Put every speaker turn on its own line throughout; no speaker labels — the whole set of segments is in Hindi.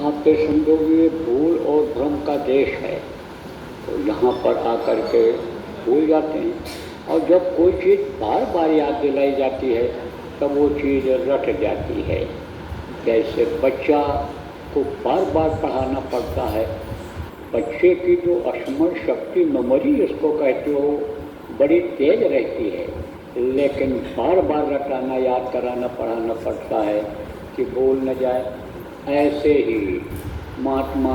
आप तो समझो ये भूल और भ्रम का देश है, तो यहाँ पर आकर के भूल जाते हैं। और जब कोई चीज़ बार बार याद दिलाई जाती है तब वो चीज़ रट जाती है। जैसे बच्चा को बार बार पढ़ाना पड़ता है, बच्चे की जो स्मरण शक्ति मेमोरी इसको कहते हो बड़ी तेज रहती है, लेकिन बार बार रटाना याद कराना पढ़ाना पड़ता है कि भूल न जाए। ऐसे ही महात्मा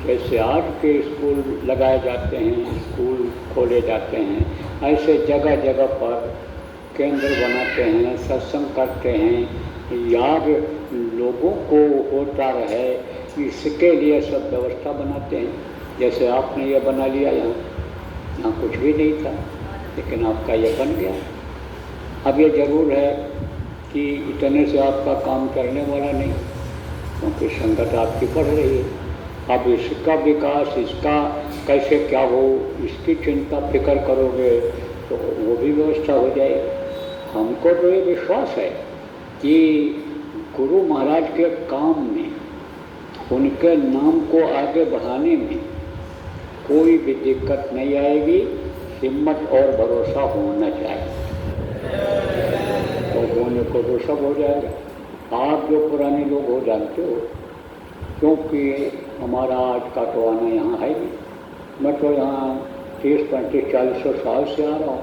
जैसे आज के स्कूल लगाए जाते हैं, स्कूल खोले जाते हैं, ऐसे जगह जगह पर केंद्र बनाते हैं, सत्संग करते हैं, याद लोगों को होता रहे इसके लिए सब व्यवस्था बनाते हैं। जैसे आपने ये बना लिया, यहाँ कुछ भी नहीं था लेकिन आपका ये बन गया। अब ये ज़रूर है कि इतने से आपका काम करने वाला नहीं, क्योंकि संगत आपकी बढ़ रही है। अब इसका विकास, इसका कैसे क्या हो, इसकी चिंता फिक्र करोगे तो वो भी व्यवस्था हो जाएगी। हमको तो ये विश्वास है कि गुरु महाराज के काम में, उनके नाम को आगे बढ़ाने में कोई भी दिक्कत नहीं आएगी। हिम्मत और भरोसा होना चाहिए, तो होने को तो सब हो जाएगा। आप जो पुराने लोग हो जानते हो, क्योंकि हमारा आज का तो आना यहाँ है नहीं। मैं तो यहाँ 30, 35, 40 साल से आ रहा हूँ।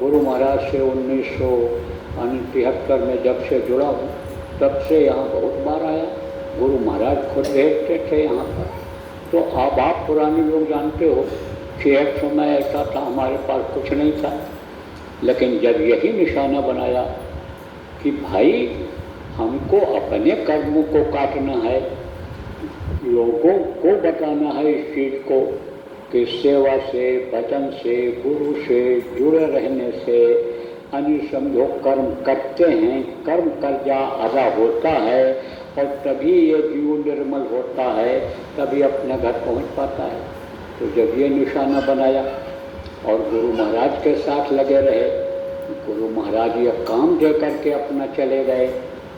गुरु महाराज से 1973 में जब से जुड़ा हूँ तब से यहाँ बहुत बार आया। गुरु महाराज खुद देखते थे यहाँ पर। तो अब आप पुराने लोग जानते हो कि एक समय ऐसा था हमारे पास कुछ नहीं था, लेकिन जब यही निशाना बनाया कि भाई हमको अपने कर्मों को काटना है, लोगों को बताना है इस चीज़ को कि सेवा से, वचन से, गुरु से जुड़े रहने से समझो कर्म करते हैं, कर्म कर्जा अदा होता है और तभी ये जीव निर्मल होता है, तभी अपने घर पहुंच पाता है। तो जब ये निशाना बनाया और गुरु महाराज के साथ लगे रहे, गुरु महाराज ये काम दे करके अपना चले गए,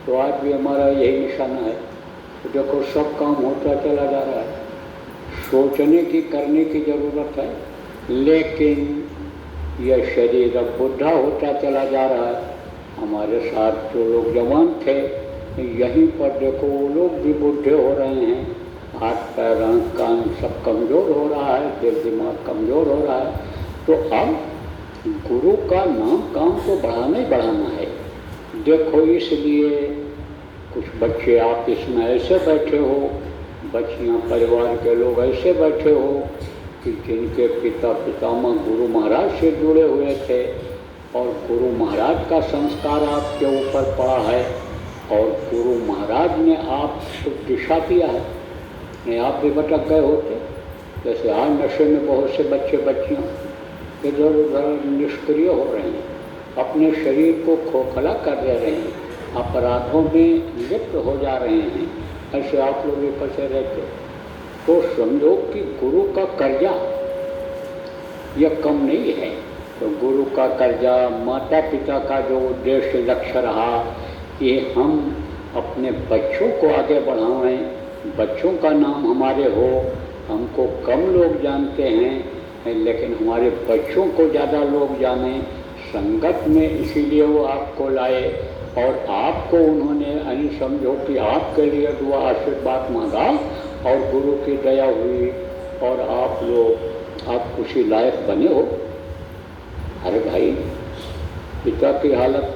तो आज भी हमारा यही निशाना है। तो देखो सब काम होता चला जा रहा है। सोचने की, करने की ज़रूरत है, लेकिन यह शरीर अब बुढ़ा होता चला जा रहा है। हमारे साथ जो लोग जवान थे, यहीं पर देखो वो लोग भी बूढ़े हो रहे हैं। हाथ पैर आँख कान सब कमज़ोर हो रहा है, दिल दिमाग कमज़ोर हो रहा है। तो अब गुरु का नाम काम को बढ़ाना ही बढ़ाना है। देखो इसलिए कुछ बच्चे आप इसमें ऐसे बैठे हो, बच्चियाँ परिवार के लोग ऐसे बैठे हो कि जिनके पिता पितामह गुरु महाराज से जुड़े हुए थे और गुरु महाराज का संस्कार आपके ऊपर पड़ा है और गुरु महाराज ने आपको दिशा दिया है। नहीं आप भी भटक गए होते। जैसे आज नशे में बहुत से बच्चे बच्चियाँ इधर उधर निष्क्रिय हो रहे हैं, अपने शरीर को खोखला कर दे रहे हैं, अपराधों में लिप्त हो जा रहे हैं। ऐसे आप लोग भी फंसे रहते। तो समझो कि गुरु का कर्जा यह कम नहीं है। तो गुरु का कर्जा, माता पिता का जो उद्देश्य लक्ष्य रहा कि हम अपने बच्चों को आगे बढ़ाएं, बच्चों का नाम हमारे हो। हमको कम लोग जानते हैं लेकिन हमारे बच्चों को ज़्यादा लोग जाने, संगत में इसीलिए वो आपको लाए और आपको उन्होंने समझो कि आपके लिए दुआ आशीर्वाद मांगा और गुरु की दया हुई और आप लोग आप उसी लायक बने हो। अरे भाई, पिता की हालत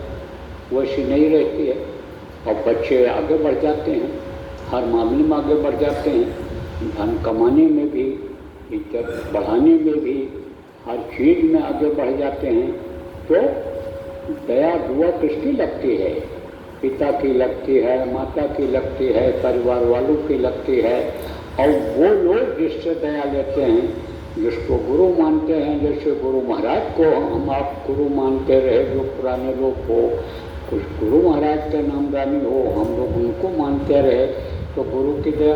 वैसी नहीं रहती है और बच्चे आगे बढ़ जाते हैं, हर मामले में आगे बढ़ जाते हैं, धन कमाने में भी, इज्जत बढ़ाने में भी, हर चीज़ में आगे बढ़ जाते हैं। तो दया दुआ किसकी लगती है? पिता की लगती है, माता की लगती है, परिवार वालों की लगती है। और वो लोग जिससे दया लेते हैं, जिसको गुरु मानते हैं, जैसे गुरु महाराज को हम आप गुरु मानते रहे, जो पुराने लोग हो, कुछ गुरु महाराज के नामदानी हो, हम लोग उनको मानते रहे, तो गुरु की दया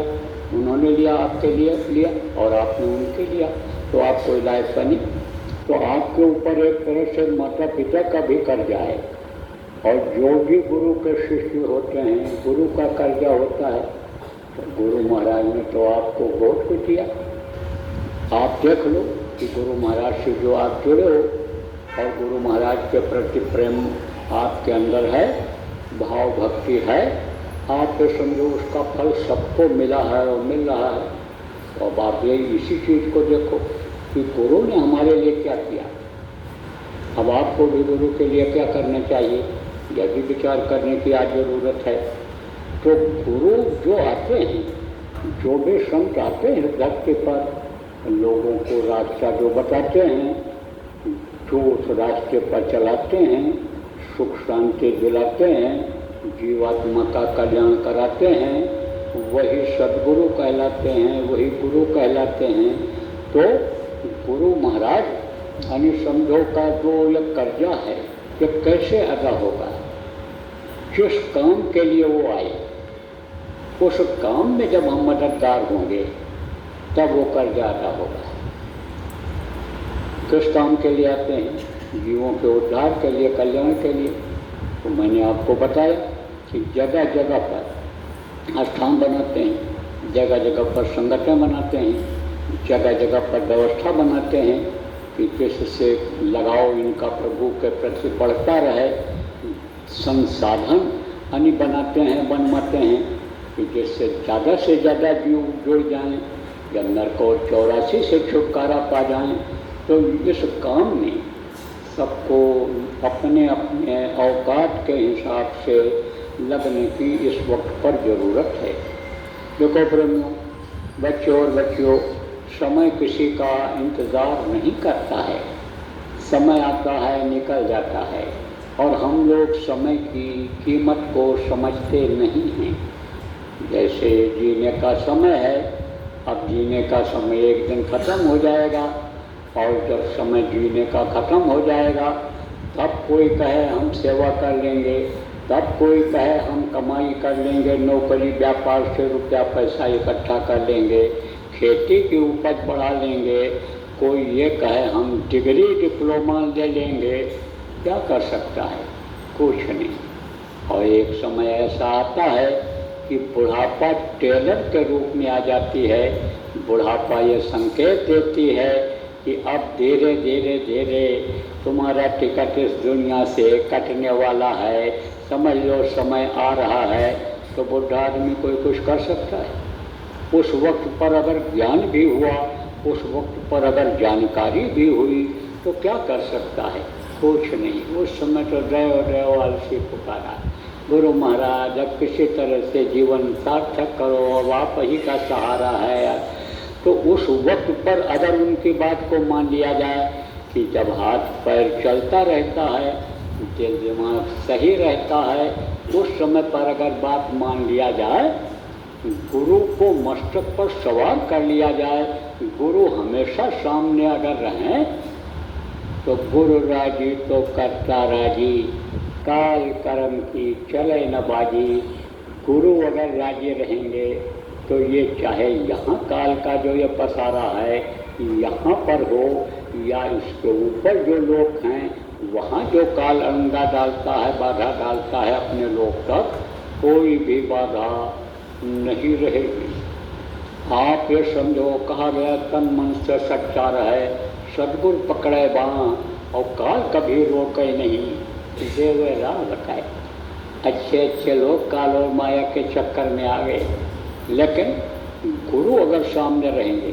उन्होंने लिया, आपके लिए लिया और आपने उनके लिया, तो आप कोई लायक बनी। तो आपके ऊपर एक तरह से माता पिता का भी कर्जा है और जो भी गुरु के शिष्य होते हैं, गुरु का कर्जा होता है तो गुरु महाराज ने तो आपको बहुत कुछ दिया। आप देख लो कि गुरु महाराज से जो आप जुड़े हो और गुरु महाराज के प्रति प्रेम आपके अंदर है, भाव भक्ति है, आप ये समझो उसका फल सबको मिला है और मिल रहा है। तो अब आप ये इसी चीज़ को देखो कि गुरु ने हमारे लिए क्या किया। अब आपको भी गुरु के लिए क्या करना चाहिए, यह भी विचार करने की आज ज़रूरत है। तो गुरु जो आते हैं, जो भी संत आते हैं धरती पर, लोगों को रास्ता जो बताते हैं, जो उस रास्ते पर चलाते हैं, सुख शांति दिलाते हैं, जीवात्मा का कल्याण कराते हैं, वही सद्गुरु कहलाते हैं, वही गुरु कहलाते हैं। तो गुरु महाराज यानी समझो का जो ये कर्जा है ये कैसे अदा होगा। जिस काम के लिए वो आए, उस काम में जब हम मददगार होंगे तब वो कर्जा अदा होगा। किस काम के लिए आते हैं, जीवों के उद्धार के लिए, कल्याण के लिए। तो मैंने आपको बताया कि जगह जगह पर स्थान बनाते हैं, जगह जगह पर संगठन बनाते हैं, जगह जगह पर व्यवस्था बनाते हैं कि जिससे लगाव इनका प्रभु के प्रति बढ़ता रहे। संसाधन यानी बनाते हैं, बनवाते हैं कि जिससे ज़्यादा से ज़्यादा जीव जुड़ जाएं, या नरक और 84 से छुटकारा पा जाएं। तो इस काम में सबको अपने अपने औकात के हिसाब से लगने की इस वक्त पर ज़रूरत है। देखो प्रेमियों, बच्चों और बच्चियों, समय किसी का इंतज़ार नहीं करता है। समय आता है, निकल जाता है, और हम लोग समय की कीमत को समझते नहीं हैं। जैसे जीने का समय है, अब जीने का समय एक दिन ख़त्म हो जाएगा, और जब समय जीने का ख़त्म हो जाएगा तब कोई कहे हम सेवा कर लेंगे, तब कोई कहे हम कमाई कर लेंगे, नौकरी व्यापार से रुपया पैसा इकट्ठा कर लेंगे, खेती की उपज बढ़ा लेंगे, कोई ये कहे हम डिग्री डिप्लोमा ले लेंगे। क्या कर सकता है, कुछ नहीं। और एक समय ऐसा आता है कि बुढ़ापा टेलर के रूप में आ जाती है। बुढ़ापा ये संकेत देती है कि अब धीरे धीरे धीरे तुम्हारा टिकट इस दुनिया से कटने वाला है, समझ लो समय आ रहा है। तो बुढ़ा आदमी कोई कुछ कर सकता है? उस वक्त पर अगर ज्ञान भी हुआ, उस वक्त पर अगर जानकारी भी हुई, तो क्या कर सकता है? कुछ नहीं। उस समय तो ड्राइव आलसी पुकारा, गुरु महाराज अब किसी तरह से जीवन सार्थक करो, अब आप ही का सहारा है। तो उस वक्त पर अगर उनकी बात को मान लिया जाए कि जब हाथ पैर चलता रहता है, दिल दिमाग सही रहता है, उस समय पर अगर बात मान लिया जाए, गुरु को मस्तक पर सवार कर लिया जाए, गुरु हमेशा सामने अगर रहें, तो गुरु राजी तो करता राजी, काल कर्म की चले न बाजी। गुरु अगर राजी रहेंगे तो ये चाहे यहाँ काल का जो ये पसारा है यहाँ पर हो, या इसके ऊपर जो लोग हैं वहाँ जो काल अंगा डालता है, बाधा डालता है अपने लोग तक, कोई भी बाधा नहीं रहेगी। आप ये समझो, कहा गया तन मन से सच्चा रहे, सद्गुरु पकड़े बाँ और काल कभी रोके नहीं। देवे राह बताए। अच्छे अच्छे लोग काल और माया के चक्कर में आ गए, लेकिन गुरु अगर सामने रहेंगे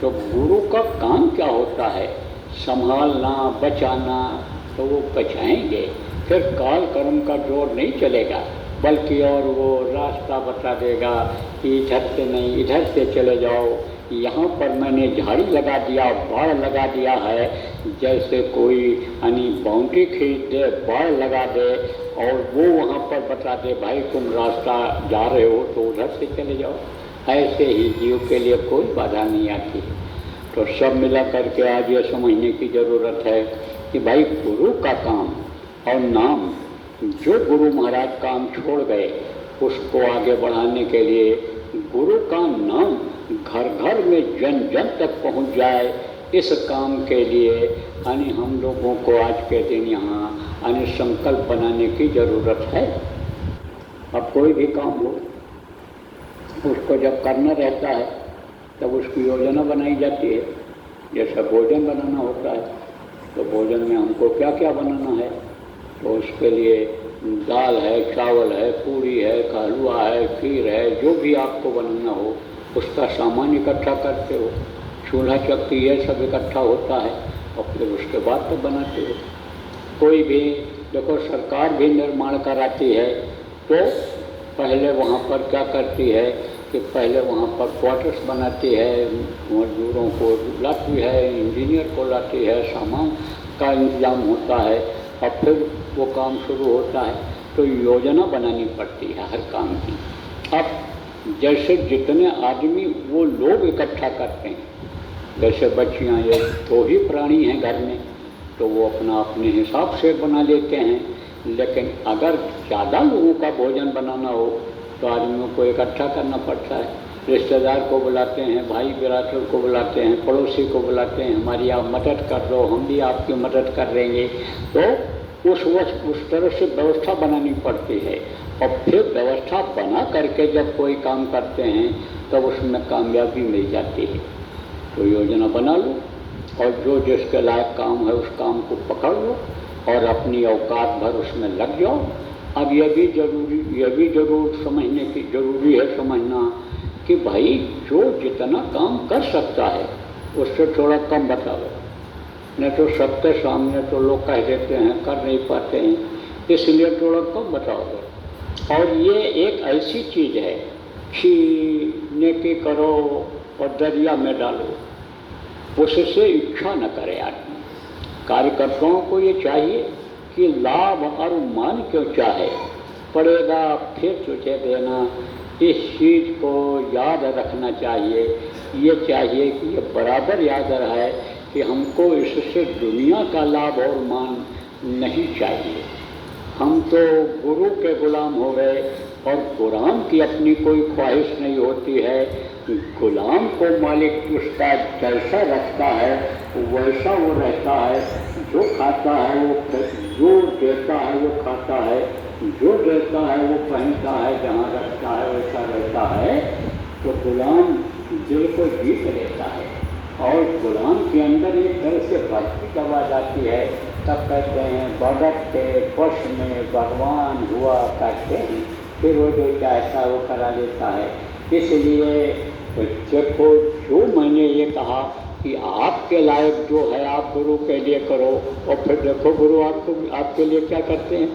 तो गुरु का काम क्या होता है? संभालना, बचाना। तो वो बचाएंगे, फिर काल कर्म का जोर नहीं चलेगा, बल्कि और वो रास्ता बता देगा कि इधर से नहीं इधर से चले जाओ, यहाँ पर मैंने झाड़ी लगा दिया, बाड़ लगा दिया है। जैसे कोई यानी बाउंड्री खींच दे, बाड़ लगा दे, और वो वहाँ पर बता दे भाई तुम रास्ता जा रहे हो तो उधर से चले जाओ। ऐसे ही जीव के लिए कोई बाधा नहीं आती। तो सब मिला करके आज ये समझने की ज़रूरत है कि भाई गुरु का काम और नाम, जो गुरु महाराज काम छोड़ गए उसको आगे बढ़ाने के लिए गुरु का नाम घर घर में जन जन तक पहुंच जाए, इस काम के लिए यानी हम लोगों को आज के दिन यहाँ यानी संकल्प बनाने की ज़रूरत है। अब कोई भी काम हो, उसको जब करना रहता है तब उसकी योजना बनाई जाती है। जैसा भोजन बनाना होता है तो भोजन में हमको क्या क्या बनाना है, तो उसके लिए दाल है, चावल है, पूड़ी है, हलवा है, खीर है, जो भी आपको बनाना हो उसका सामान इकट्ठा करते हो, चूल्हा चक्की ये सब इकट्ठा होता है और फिर उसके बाद तो बनाते हो। कोई भी देखो सरकार भी निर्माण कराती है तो पहले वहाँ पर क्या करती है कि पहले वहाँ पर क्वार्टर्स बनाती है, मजदूरों को लाती है, इंजीनियर को लाती है, सामान का इंतजाम होता है और फिर वो काम शुरू होता है। तो योजना बनानी पड़ती है हर काम की। अब जैसे जितने आदमी वो लोग इकट्ठा करते हैं, जैसे बच्चियाँ ये 2 ही प्राणी हैं घर में तो वो अपना अपने हिसाब से बना लेते हैं, लेकिन अगर ज़्यादा लोगों का भोजन बनाना हो तो आदमियों को इकट्ठा करना पड़ता है। रिश्तेदार को बुलाते हैं, भाई बिरादर को बुलाते हैं, पड़ोसी को बुलाते हैं, हमारी आप मदद कर दो, हम भी आपकी मदद कर देंगे। तो उस तरह से व्यवस्था बनानी पड़ती है और फिर व्यवस्था बना करके जब कोई काम करते हैं तब उसमें कामयाबी मिल जाती है। तो योजना बना लो और जो जिसके लायक काम है उस काम को पकड़ लो और अपनी औकात भर उसमें लग जाओ। अब यह भी जरूर समझने की जरूरी है समझना कि भाई जो जितना काम कर सकता है उससे थोड़ा कम बताओ, नहीं तो सबके सामने तो लोग कह देते हैं कर नहीं पाते हैं, इसलिए थोड़ा कम बताओ। और ये एक ऐसी चीज़ है कि नेकी करो और दरिया में डालो, उससे इच्छा न करे आदमी। कार्यकर्ताओं को ये चाहिए कि लाभ और मान क्यों चाहे, पड़ेगा फिर तुझे देना, इस चीज़ को याद रखना चाहिए। ये चाहिए कि ये बराबर याद रहे कि हमको इससे दुनिया का लाभ और मान नहीं चाहिए। हम तो गुरु के गुलाम हो गए और गुलाम की अपनी कोई ख्वाहिश नहीं होती है। गुलाम को मालिक उसका जैसा रखता है वैसा वो रहता है, जो खाता है वो, जो देता है वो खाता है, जो देता है वो पहनता है, जहाँ रखता है वैसा रहता है। तो गुलाम दिल को जीत लेता है और गुलाम के अंदर एक तरह से भक्ति दबा जाती है। तब कहते हैं भगत के वश में भगवान हुआ करते हैं, फिर वो जो चाहता है वो करा लेता है। इसलिए देखो जो मैंने ये कहा कि आपके लायक जो है आप गुरु के लिए करो और फिर देखो गुरु आपको आपके लिए क्या करते हैं,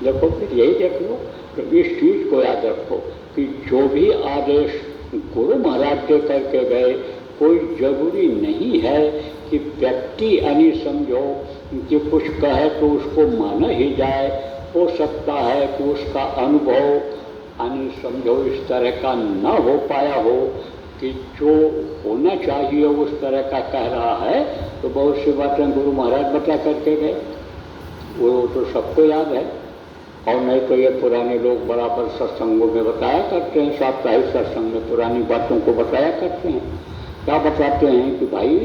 देखो फिर यही देख लो। तो इस चीज़ को याद रखो कि जो भी आदेश गुरु महाराज दे करके गए कोई ज़रूरी नहीं है कि व्यक्ति यानी समझो कि कुछ कहे तो उसको माना ही जाए। हो सकता है कि उसका अनुभव यानी समझो इस तरह का न हो पाया हो कि जो होना चाहिए उस तरह का कह रहा है। तो बहुत सी बातें गुरु महाराज बता करके गए, वो तो सबको याद है। और नहीं तो ये पुराने लोग बराबर सत्संगों में बताया करते हैं, साप्ताहिक सत्संग में पुरानी बातों को बताया करते हैं। क्या बताते हैं कि भाई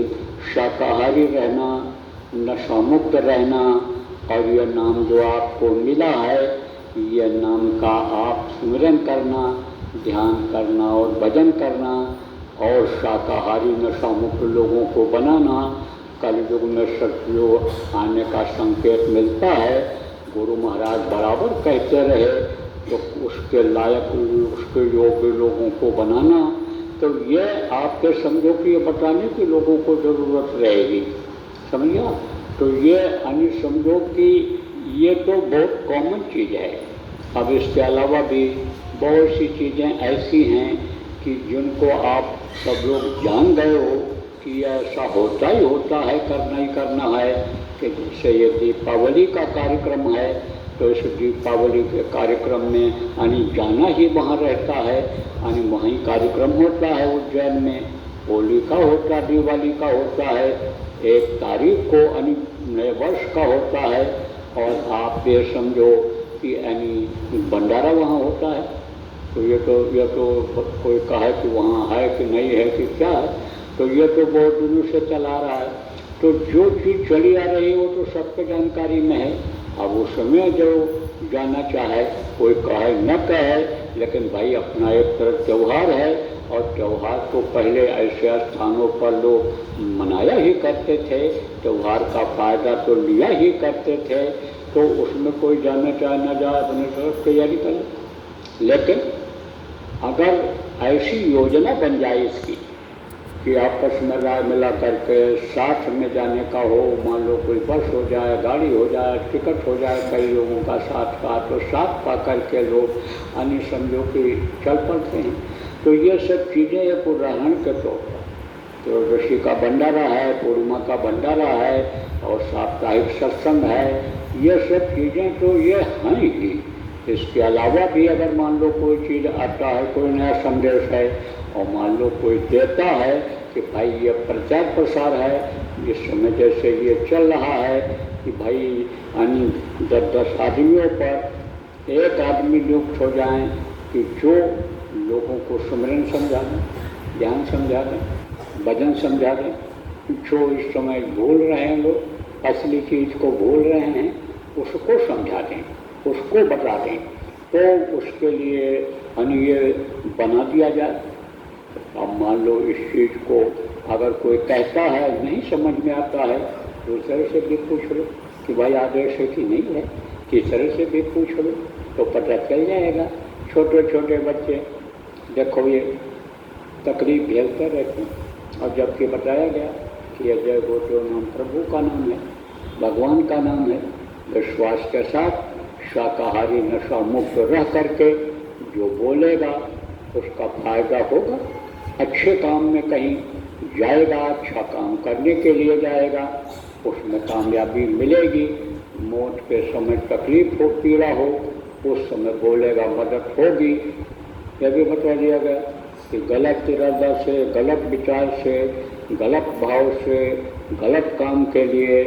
शाकाहारी रहना, नशामुक्त रहना और यह नाम जो आपको मिला है, यह नाम का आप स्मरण करना, ध्यान करना और भजन करना और शाकाहारी नशामुक्त लोगों को बनाना। कलयुग में सतयुग आने का संकेत मिलता है। गुरु महाराज बराबर कहते रहे तो उसके लायक उसके योग्य लोगों को बनाना। तो ये आपके समझो कि ये बताने की लोगों को ज़रूरत रहेगी, समझिए। तो ये यानी समझो कि ये तो बहुत कॉमन चीज़ है। अब इसके अलावा भी बहुत सी चीज़ें ऐसी हैं कि जिनको आप सब लोग जान गए हो कि ऐसा होता ही होता है, करना ही करना है। कि जैसे ये दीपावली का कार्यक्रम है तो इस दीपावली के कार्यक्रम में यानी जाना ही वहाँ रहता है, यानी वहीं कार्यक्रम होता है उज्जैन में। होली का होता, दिवाली का होता है, 1 तारीख को यानी नए वर्ष का होता है। और आप ये समझो कि यानी भंडारा वहाँ होता है। तो ये तो कोई कहे कि वहाँ है कि नहीं है कि क्या है, तो ये तो बहुत दिनों से चला रहा है। तो जो चीज़ चली आ रही है वो तो सबके जानकारी में है। अब उस समय जो जाना चाहे, कोई कहे न कहे, लेकिन भाई अपना एक तरह त्यौहार है, और त्यौहार तो पहले ऐसे स्थानों पर लोग मनाया ही करते थे, त्यौहार का फ़ायदा तो लिया ही करते थे, तो उसमें कोई जाना चाहे न जाए, अपने तरफ तैयारी करें। लेकिन अगर ऐसी योजना बन जाए इसकी कि आपस में राय मिला करके साथ में जाने का हो, मान लो कोई बस हो जाए, गाड़ी हो जाए, टिकट हो जाए कई लोगों का साथ का, तो साथ पा करके लोग अन्य समझो कि चल पड़ते हैं। तो ये सब चीज़ें एक उदाहरण के तौर पर, तो ऋषि का भंडारा है, पूर्णिमा का भंडारा है, और साप्ताहिक सत्संग है, ये सब चीज़ें तो ये हैं ही। इसके अलावा भी अगर मान लो कोई चीज़ आता है, कोई नया संदेश है, और मान लो कोई देता है कि भाई ये प्रचार प्रसार है, जिस समय जैसे ये चल रहा है कि भाई 10-10 आदमियों पर एक आदमी नियुक्त हो जाएं कि जो लोगों को सुमिरन समझा दें, ध्यान समझा दें, भजन समझा दें, जो इस समय भूल रहे हैं लोग, असली चीज़ को भूल रहे हैं, उसको समझा दें, उसको बता दें, तो उसके लिए ये बना दिया जाए। अब मान लो इस चीज़ को अगर कोई कहता है, नहीं समझ में आता है, दूसरे से भी पूछ लो कि भाई आदेश है कि नहीं है, तीसरे से भी पूछ लो तो पता चल जाएगा। छोटे छोटे बच्चे देखो ये तकलीफ झेलते रहते हैं, और जबकि बताया गया कि यह जय गोचो नाम प्रभु का नाम है, भगवान का नाम है, विश्वास के साथ शाकाहारी नशा मुक्त रह करके जो बोलेगा उसका फायदा होगा, अच्छे काम में कहीं जाएगा, अच्छा काम करने के लिए जाएगा, उसमें कामयाबी मिलेगी। मौत के समय तकलीफ हो, पीड़ा हो, उस समय बोलेगा, मदद होगी। यह भी बता दिया गया कि गलत इरादा से, गलत विचार से, गलत भाव से, गलत काम के लिए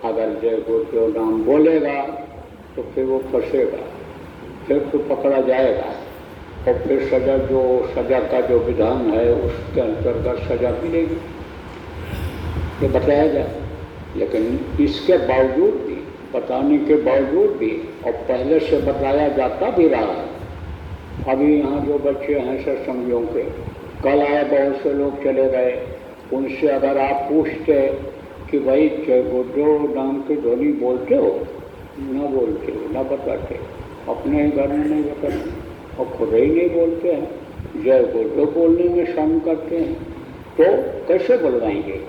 अगर जय गोचो नाम बोलेगा तो फिर वो फंसेगा, फिर तो पकड़ा जाएगा, और फिर सजा का जो विधान है उसके अंतर्गत सजा मिलेगी, ये बताया जाए। लेकिन इसके बावजूद भी, बताने के बावजूद भी, और पहले से बताया जाता भी रहा है। अभी यहाँ जो बच्चे हैं सत्संगियों के, कल आए बहुत से लोग चले गए, उनसे अगर आप पूछते कि भाई जय गोचो नाम की ध्वनि बोलते हो, ना बोलते हो, ना बताते, अपने ही घर में नहीं बताते, और खुद ही नहीं बोलते हैं, जय गोचो बोलने में शर्म करते हैं, तो कैसे बुलवाएंगे?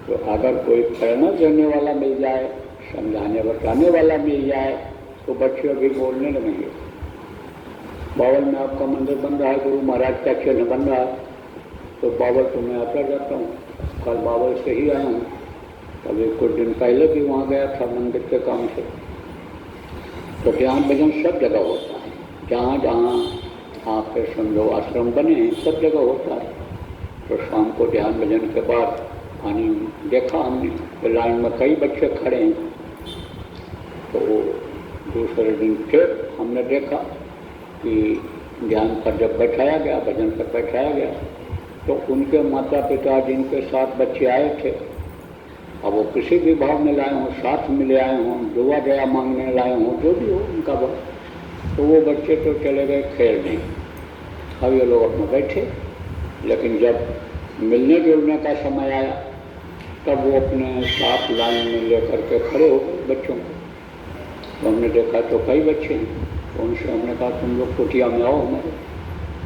तो अगर कोई प्रेरणा देने वाला मिल जाए, समझाने बताने वाला मिल जाए, तो बच्चे अभी बोलने लगेंगे। बावल में आपका मंदिर बन रहा है, गुरु महाराज का चिन्ह बन रहा है, तो बावल तो मैं आता जाता हूँ, कल बावल से ही आया हूँ, अभी कुछ दिन पहले भी वहाँ गया था मंदिर के काम से। तो ध्यान भजन सब जगह होता है, जहाँ जहाँ आपके समझो आश्रम बने हैं सब जगह होता है। तो शाम को ध्यान भजन के बाद देखा हमने तो लाइन में कई बच्चे खड़े हैं, तो दूसरे दिन फिर हमने देखा कि ध्यान पर जब बैठाया गया, भजन पर बैठाया गया, तो उनके माता पिता जिनके साथ बच्चे आए थे, अब वो किसी भी भाव में लाए हों, साथ में ले आए हों, दुआ दया मांगने लाए हों, जो भी हो उनका भाव, तो वो बच्चे तो चले गए खेलने। अब ये लोग अपने बैठे, लेकिन जब मिलने जुलने का समय आया तब वो अपने साथ लाइन में लेकर के खड़े हो गए बच्चों को। तो हमने देखा तो कई बच्चे हैं, तो उनसे हमने कहा तुम लोग कुटिया में आओ हमारे।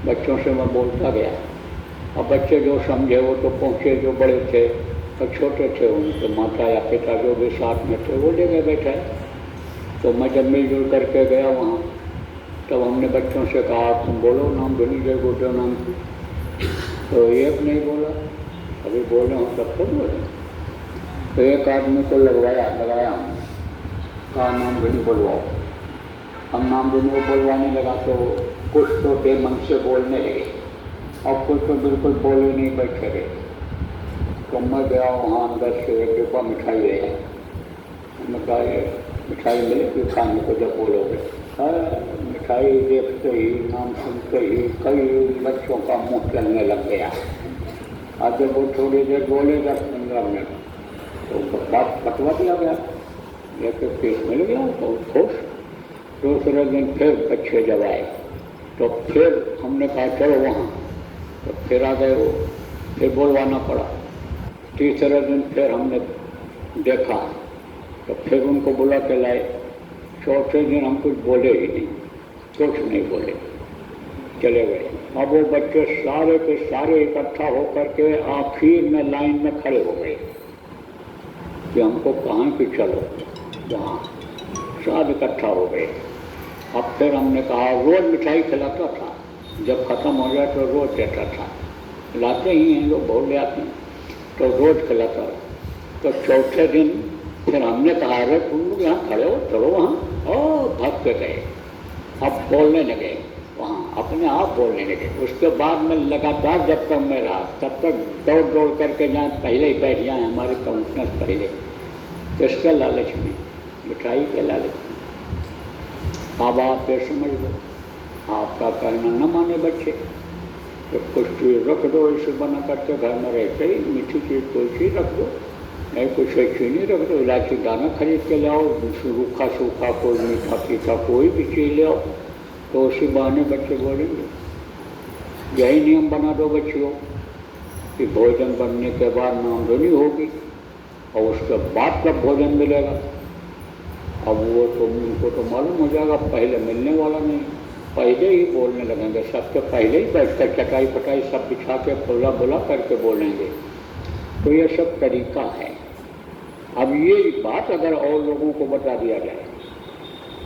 बच्चों से मैं बोलता गया, अब बच्चे जो समझे वो तो पहुँचे, जो बड़े थे और छोटे थे उनके माता या पिता जो भी साथ में थे वो ले गए बैठे। तो मैं जब मिलजुल करके गया वहाँ, तब हमने बच्चों से कहा तुम बोलो नाम धुनी जय गोचो नाम की, तो एक नहीं बोला, अभी बोले हम तब तो बोले। तो एक आदमी को लगाया हमने, कहा नाम धुनी बोलवाओ। हम नाम धुनी को बोलवाने लगा तो कुछ तो बेमन से बोलने लगे, और कुछ तो बिल्कुल बोले नहीं, बैठे गए। तो मैं गया वहाँ अंदर से एक डिब्बा मिठाई ले आया। हमने कहा ये मिठाई मिलेगी खाने को जब बोलोगे? मिठाई देखते ही, नाम सुनते ही कई बच्चों का मुँह चलने लग गया। आज जब वो थोड़ी देर बोले 10-15 मिनट, तो बात बतवा दिया गया, एक पीस मिल गया तो खुश। दूसरे दिन फिर बच्चे जब आए तो फिर हमने कहा चलो वहाँ, तो फिर आ गए वो, फिर बुलवाना पड़ा। तीसरे दिन फिर हमने देखा तो फिर उनको बुला के लाए। चौथे दिन हम कुछ बोले ही नहीं, कुछ नहीं बोले, चले गए। अब वो बच्चे सारे के सारे इकट्ठा होकर के आखिर में लाइन में खड़े हो गए कि हमको कहाँ कि चलो वहाँ, सब इकट्ठा हो गए। अब फिर हमने कहा, रोज मिठाई खिलाता था, जब ख़त्म हो जाए तो रोज देता था, लाते ही हैं लोग, बहुत ले आते हैं, तो रोज खिलाता। तो चौथे दिन फिर हमने कहा, अरे तुम लोग यहाँ खड़े हो, चलो वहाँ, और भाग के गए। अब बोलने लगे वहाँ, अपने आप बोलने लगे। उसके बाद में लगातार जब तक मैं रहा तब तक दौड़ दौड़ करके जहाँ पहले ही बैठ जाए हमारे काउंसलर पहले, किसके लालच में, मिठाई के लालच में। अब आप ये समझ लो, आपका कहना न माने बच्चे, तो कुछ चीज़ रख दो, इसे बना करके घर में रहते ही मीठी चीज़ कोई चीज़ रख दो, नहीं कुछ चीनी रख दो, इलायची दाना खरीद के लाओ, रूखा सूखा कोई मीठा फीका कोई भी चीज़ ले आओ, तो उसी बहाने बच्चे बोलेंगे। यही नियम बना दो बच्चियों कि भोजन बनने के बाद नामधुनी होगी और उसके बाद कब भोजन मिलेगा। अब वो तो उनको तो मालूम हो जाएगा, पहले मिलने वाला नहीं, पहले ही बोलने लगेंगे, सबके पहले ही बैठकर चटाई फटाई सब बिछा के बोला बोला करके बोलेंगे। तो ये सब तरीका है। अब ये बात अगर और लोगों को बता दिया जाए,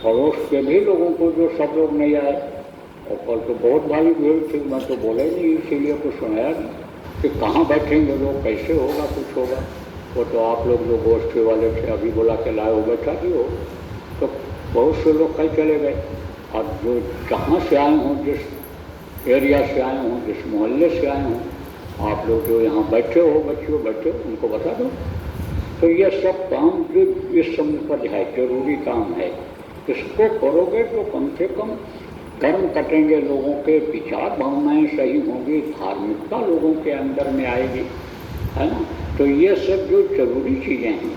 पड़ोस के भी लोगों को, जो सब लोग नहीं आए, और कल तो बहुत भारी भीड़ थी, मैं तो बोला ही नहीं, इसीलिए कुछ सुनाया नहीं कि कहाँ बैठेंगे लोग, कैसे होगा, कुछ होगा। वो तो आप लोग जो गोष्ठी वाले थे अभी बुला के लाए हो, बैठा भी हो, तो बहुत से लोग कल चले गए। और जो जहाँ से आए हों, जिस एरिया से आए हों, जिस मोहल्ले से आए हों, आप लोग जो यहाँ बैठे हो, बच्चियों बैठे हो, उनको बता दो। तो ये सब काम जो इस समय पर है, जरूरी काम है, इसको करोगे तो कम से कम कर्म कटेंगे, लोगों के विचार भावनाएं सही होंगी, धार्मिकता लोगों के अंदर में आएगी, है ना। तो ये सब जो जरूरी चीज़ें हैं,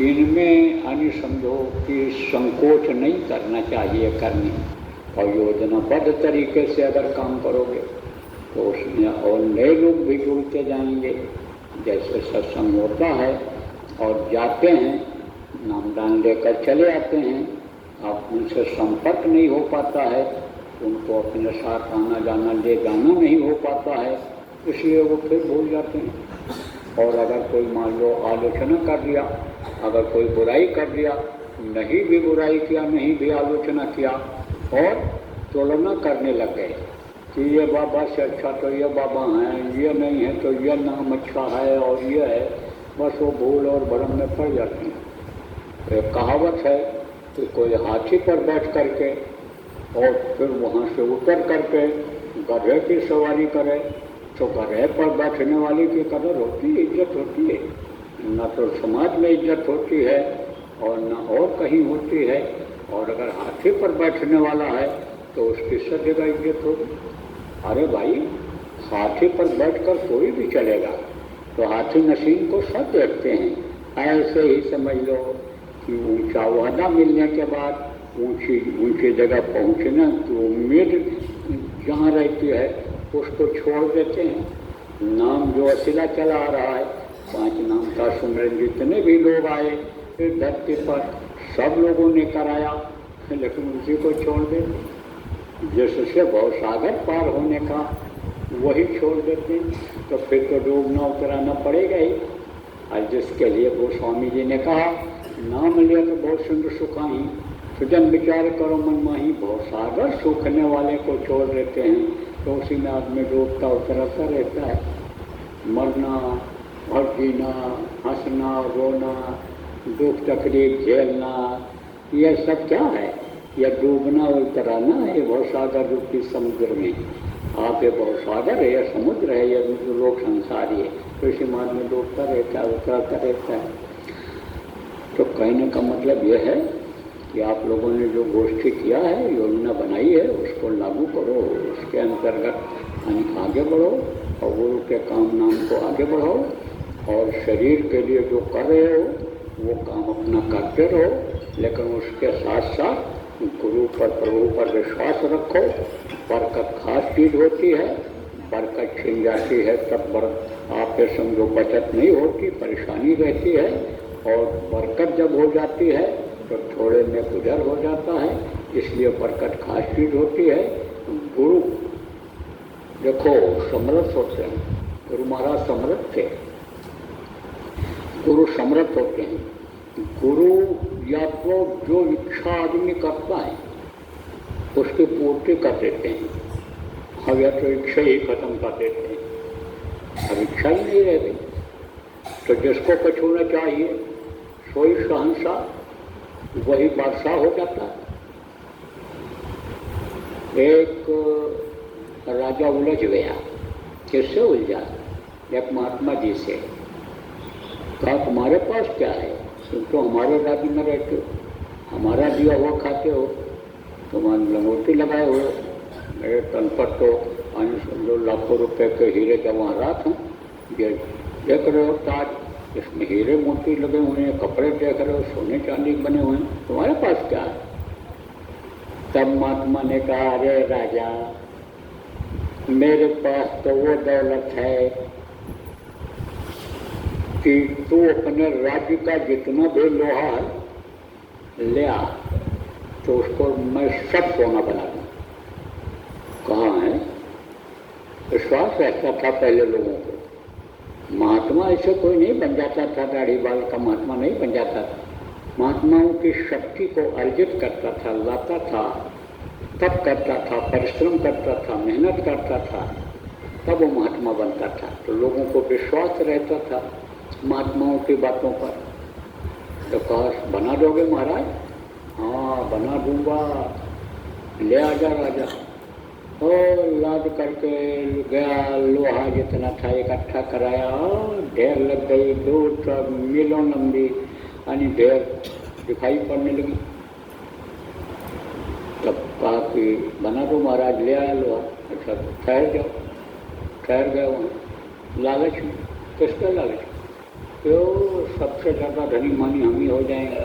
इनमें यानी समझो कि संकोच नहीं करना चाहिए करने, और योजनाबद्ध तरीके से अगर काम करोगे तो उसमें और नए लोग भी जुड़ते जाएंगे। जैसे सत्संग होता है और जाते हैं, नामदान लेकर चले आते हैं, आप उनसे संपर्क नहीं हो पाता है, उनको अपने साथ आना जाना ले जाना नहीं हो पाता है, इसलिए वो फिर भूल जाते हैं। और अगर कोई मान लो आलोचना कर दिया, अगर कोई बुराई कर दिया, नहीं भी बुराई किया, नहीं भी आलोचना किया, और तुलना करने लग गए कि ये बाबा से अच्छा तो ये बाबा हैं, ये नहीं है तो ये नाम अच्छा है, और ये है, बस वो भूल और भरम में पड़ जाते हैं। एक कहावत है कि कोई हाथी पर बैठ करके और फिर वहाँ से उतर करके गधे की सवारी करे, तो गधे पर बैठने वाली की कदर होती है, इज्जत होती है, न तो समाज में इज्जत होती है और न और कहीं होती है। और अगर हाथी पर बैठने वाला है तो उसकी सब जगह इज्जत होगी। अरे भाई, हाथी पर बैठकर कोई भी चलेगा, तो हाथी नशीन को सब देखते हैं। ऐसे ही समझ लो कि ऊंचा वादा मिलने के बाद ऊंची जगह पहुंचने की उम्मीद जहाँ रहती है उसको छोड़ देते हैं। नाम जो असिला चला आ रहा है, 5 नाम का सुमरन जितने भी लोग आए फिर धरती पर सब लोगों ने कराया, लेकिन उसी को छोड़ देते। जिससे भवसागर पार होने का वही छोड़ देते, तो फिर तो डूबना उतराना पड़ेगा ही। और जिसके लिए गोस्वामी जी ने कहा, नाम लिया तो बहुत सुंदर सुखाही, सुजन विचार करो मन माही, भवसागर सूखने वाले को छोड़ देते हैं, तो उसी में आदमी डूबता उतरता रहता है। मरना, भर जीना, हंसना, रोना, दुख तकलीफ झेलना, यह सब क्या है? यह डूबना उतराना है भवसागर रूपी समुद्र में। आप ये भवसागर है, यह समुद्र है, यह लोक संसार है, तो इसी मार्ग में डूबता रहता है, उतरता रहता है। तो कहने का मतलब यह है कि आप लोगों ने जो गोष्ठी किया है, योजना बनाई है, उसको लागू करो, उसके अंतर्गत आगे बढ़ो और गुरु के काम नाम को आगे बढ़ाओ, और शरीर के लिए जो कर रहे हो वो काम अपना करते रहो, लेकिन उसके साथ साथ गुरु पर, प्रभु पर विश्वास रखो। बरकत खास चीज होती है, बरकत छिन जाती है तब आप ये समझो बचत नहीं होती, परेशानी रहती है। और बरकत जब हो जाती है तो थोड़े में गुजर हो जाता है, इसलिए बरकत खास चीज होती है। गुरु देखो समर्थ होते हैं, गुरु महाराज समर्थ थे, गुरु समर्थ होते हैं। गुरु या तो जो इच्छा आदमी करता है उसकी पूर्ति कर देते हैं, अब या तो इच्छा ही खत्म कर देते हैं, अब इच्छा ही नहीं रह गई। तो जिसको कुछ होना चाहिए सोई शहंशाह, वही बादशाह हो जाता है। एक राजा उलझ गया, किससे उलझा? एक महात्मा जी से। कहा तुम्हारे पास क्या है, तुम तो हमारे राज्य में रहते हो, हमारा दिया हुआ खाते हो, तुम लंगोटी लगाए हो, मेरे तन पर तो समझो लाखों रुपए के हीरे जवाहरात हैं, ये देख रहे हो ताज, इसमें हीरे मोती लगे हुए हैं, कपड़े देख रहे हो सोने चांदी बने हुए हैं, तुम्हारे पास क्या है? तब महात्मा ने कहा, अरे राजा, मेरे पास तो वो दौलत है कि तू अपने राज्य का जितना भी लोहा है ले आ, तो उसको मैं सब सोना बना दूँ। कहाँ है? विश्वास रहता था पहले लोगों को। महात्मा ऐसे कोई नहीं बन जाता था, दाढ़ी बाल का महात्मा नहीं बन जाता था। महात्माओं की शक्ति को अर्जित करता था, लाता था, तप करता था, परिश्रम करता था, मेहनत करता था, तब वो महात्मा बनता था। तो लोगों को विश्वास रहता था महात्माओं की बातों पर। तो कहा बना दोगे महाराज? हाँ बना दूंगा, ले आजा राजा। और लाद करके गया, लोहा जितना था इकट्ठा कराया, ढेर लग गई, 2 ट्रक मीलों लंबी, यानी ढेर दिखाई पड़ने लगी। तब कहा कि बना दो महाराज, ले आया लोहा। अच्छा ठहर जाओ, ठहर गए वहाँ। लालच में, किसका लालच? तो सबसे ज़्यादा धनी मानी हम ही हो जाएंगे,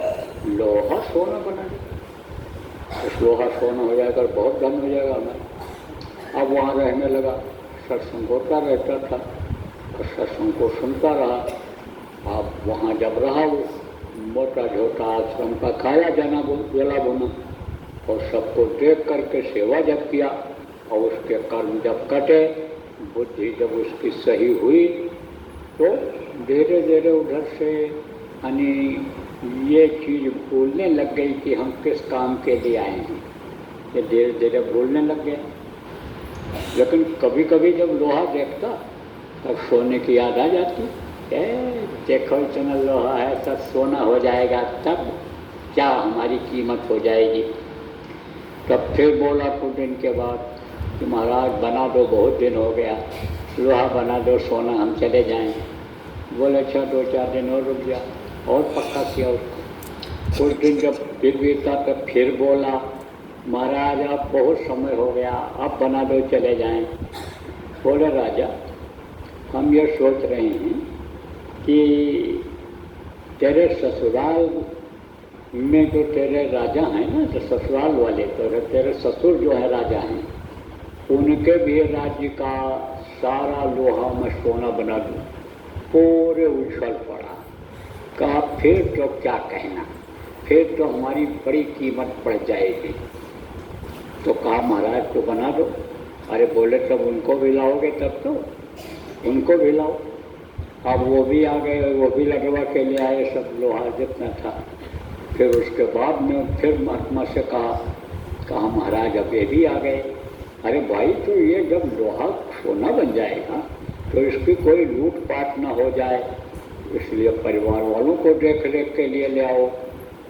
लोहा सोना बना दे, उस लोहा सोना हो जाएगा, बहुत धन हो जाएगा हमें। अब वहाँ रहने लगा, सत्संग होता रहता था और सत्संग को सुनता रहा। अब वहाँ जब रहा वो मोटा झोटा आश्रम का खाया जाना जला बुना, और सबको देख करके सेवा जब किया और उसके कर्म जब कटे, बुद्धि जब उसकी सही हुई, तो धीरे धीरे उधर से यानी ये चीज़ भूलने लग गई कि हम किस काम के लिए आए हैं, ये धीरे धीरे भूलने लग गए। लेकिन कभी कभी जब लोहा देखता तब सोने की याद आ जाती, देखो इतना लोहा है, सब सोना हो जाएगा, तब क्या हमारी कीमत हो जाएगी। तब फिर बोला कुछ दिन के बाद कि महाराज बना दो, बहुत दिन हो गया, लोहा बना दो, सोना हम चले जाएंगे। बोले अच्छा 2-4 दिन और रुक जा, और पक्का किया उसको। कुछ दिन जब फिर बीता तब फिर बोला, महाराज अब बहुत समय हो गया, अब बना दो, चले जाएं। बोले राजा, हम ये सोच रहे हैं कि तेरे ससुराल में जो तेरे राजा हैं ना, तो ससुराल वाले तो तेरे ससुर जो है राजा हैं, उनके भी राज्य का सारा लोहा मैं सोना बना दूँ। पूरे उछल पड़ा। कहा फिर तो क्या कहना, फिर तो हमारी बड़ी कीमत पड़ जाएगी। तो कहा महाराज तो बना दो। अरे बोले तब उनको भी लाओगे, तब तो उनको भी लाओ। अब वो भी आ गए, वो भी लगवा के ले आए सब लोहा जितना था। फिर उसके बाद में फिर महात्मा से कहा महाराज अब ये भी आ गए। अरे भाई तो ये जब लोहा सोना बन जाएगा तो इसकी कोई लूटपाट ना हो जाए, इसलिए परिवार वालों को देख रेख के लिए ले आओ,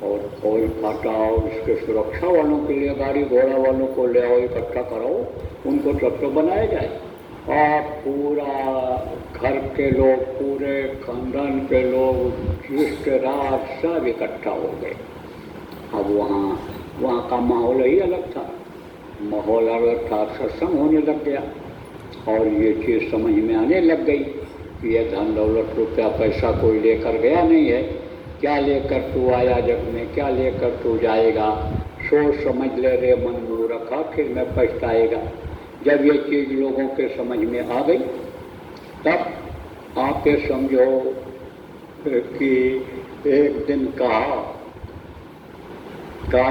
और कोई हटाओ, इसके सुरक्षा वालों के लिए गाड़ी घोड़ा वालों को ले आओ, इकट्ठा कराओ, उनको तब तो बनाया जाए। आप पूरा घर के लोग, पूरे खानदान के लोग, रिश्तेदार सब इकट्ठा हो गए। अब वहाँ का माहौल ही अलग था, माहौल अलग था, सत्संग होने लग गया और ये चीज़ समझ में आने लग गई कि ये धन दौलत रुपया पैसा कोई लेकर गया नहीं है, क्या लेकर तू आया जग में, क्या लेकर तू जाएगा, सोच समझ ले रे मन मूर्ख, आखिर में पछताएगा। जब ये चीज़ लोगों के समझ में आ गई तब आप ये समझो कि एक दिन कहा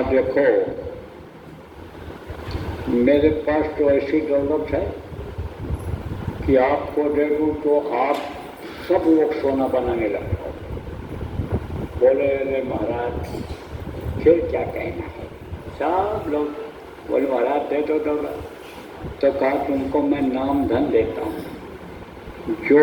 देखो मेरे पास तो ऐसी दौलत है कि आपको दे दूँ तो आप सब लोग सोना बनाने लग जाओ। बोले अरे महाराज फिर क्या कहना है, सब लोग बोले महाराज दे दो दौलत। तो कहा तुमको मैं नाम धन देता हूँ, जो